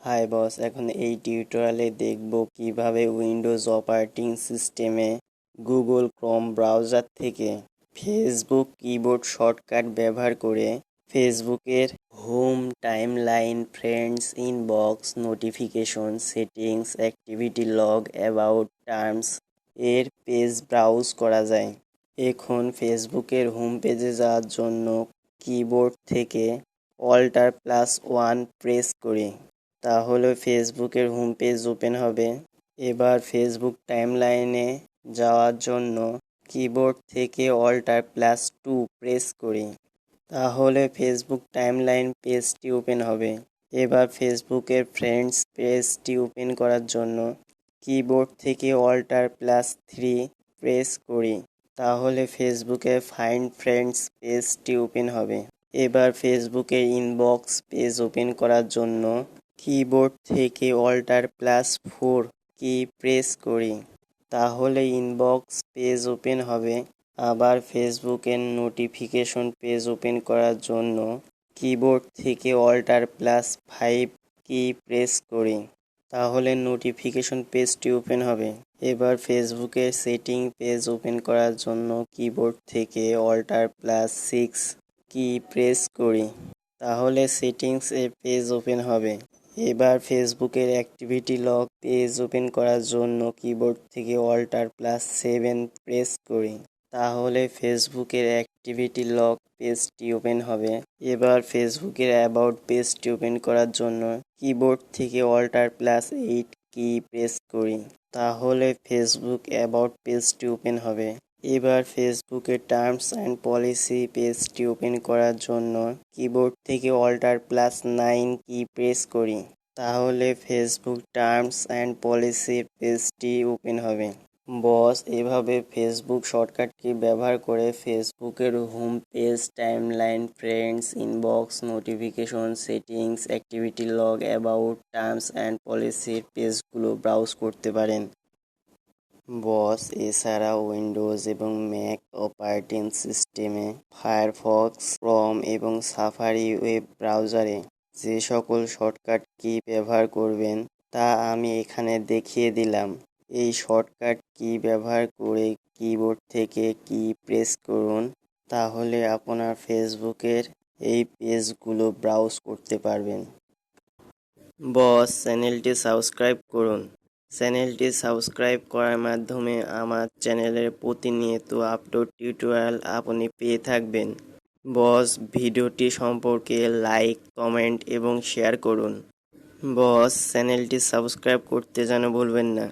Hi boss, এখন এই টিউটোরিয়ালে দেখব কিভাবে উইন্ডোজ অপারেটিং সিস্টেমে গুগল ক্রোম ব্রাউজার থেকে ফেসবুক কিবোর্ড শর্টকাট ব্যবহার করে ফেসবুকের home, timeline, friends, inbox, notification, settings, activity log, about, terms এর পেজ ব্রাউজ করা যায়। এখন ফেসবুকের হোম পেজে যাওয়ার জন্য কিবোর্ড থেকে Alt+1 প্রেস করি, তাহলে ফেসবুকের হোম পেজ ওপেন হবে। এবার ফেসবুক টাইমলাইনে যাওয়ার জন্য কিবোর্ড থেকে Alt+2 প্রেস করি, তাহলে ফেসবুক টাইমলাইন পেজটি ওপেন হবে। এবার ফেসবুকের ফ্রেন্ডস পেজটি ওপেন করার জন্য কিবোর্ড থেকে Alt+3 প্রেস করি, তাহলে ফেসবুকের ফাইন্ড ফ্রেন্ডস পেজটি ওপেন হবে। এবার ফেসবুকের ইনবক্স পেজ ওপেন করার জন্য কিবোর্ড থেকে Alt+4 কি প্রেস করি, তাহলে ইনবক্স পেজ ওপেন হবে। আবার ফেসবুকের নোটিফিকেশন পেজ ওপেন করার জন্য কিবোর্ড থেকে Alt+5 কি প্রেস করি, তাহলে নোটিফিকেশন পেজটি ওপেন হবে। এবার ফেসবুকের সেটিং পেজ ওপেন করার জন্য কিবোর্ড থেকে Alt+6 কি প্রেস করি, তাহলে সেটিংস এর পেজ ওপেন হবে। এবার ফেসবুকের অ্যাক্টিভিটি লগ পেজ ওপেন করার জন্য কিবোর্ড থেকে Alt+7 প্রেস করি, তাহলে ফেসবুকের অ্যাক্টিভিটি লগ পেজটি ওপেন হবে। এবার ফেসবুকের অ্যাবাউট পেজটি ওপেন করার জন্য কিবোর্ড থেকে Alt+8 কি প্রেস করি, তাহলে ফেসবুক অ্যাবাউট পেজটি ওপেন হবে। এবার ফেসবুকের টার্মস অ্যান্ড পলিসি পেজটি ওপেন করার জন্য কিবোর্ড থেকে Alt+9 কি প্রেস করি, তাহলে ফেসবুক টার্মস অ্যান্ড পলিসি পেজটি ওপেন হবে। বস, এভাবে ফেসবুক শর্টকাটটি ব্যবহার করে ফেসবুকের home page, timeline, friends, inbox, notification, settings, activity log, about, terms and পলিসির পেজগুলো ব্রাউজ করতে পারেন। বস, এছাড়া উইন্ডোজ এবং ম্যাক অপারেটিং সিস্টেমে ফায়ারফক্স, ক্রোম এবং সাফারি ওয়েব ব্রাউজারে যে সকল শর্টকাট কি ব্যবহার করবেন তা আমি এখানে দেখিয়ে দিলাম। এই শর্টকাট কি ব্যবহার করে কিবোর্ড থেকে কি প্রেস করুন, তাহলে আপনার ফেসবুকের এই পেজগুলো ব্রাউজ করতে পারবেন। বস, চ্যানেলটি সাবস্ক্রাইব করুন। চ্যানেলটি সাবস্ক্রাইব করার মাধ্যমে আমার চ্যানেলের প্রতিনিয়ত আপলোড টিউটোরিয়াল আপনি পেয়ে থাকবেন। বস, ভিডিওটি সম্পর্কে লাইক, কমেন্ট এবং শেয়ার করুন। বস, চ্যানেলটি সাবস্ক্রাইব করতে যেন ভুলবেন না।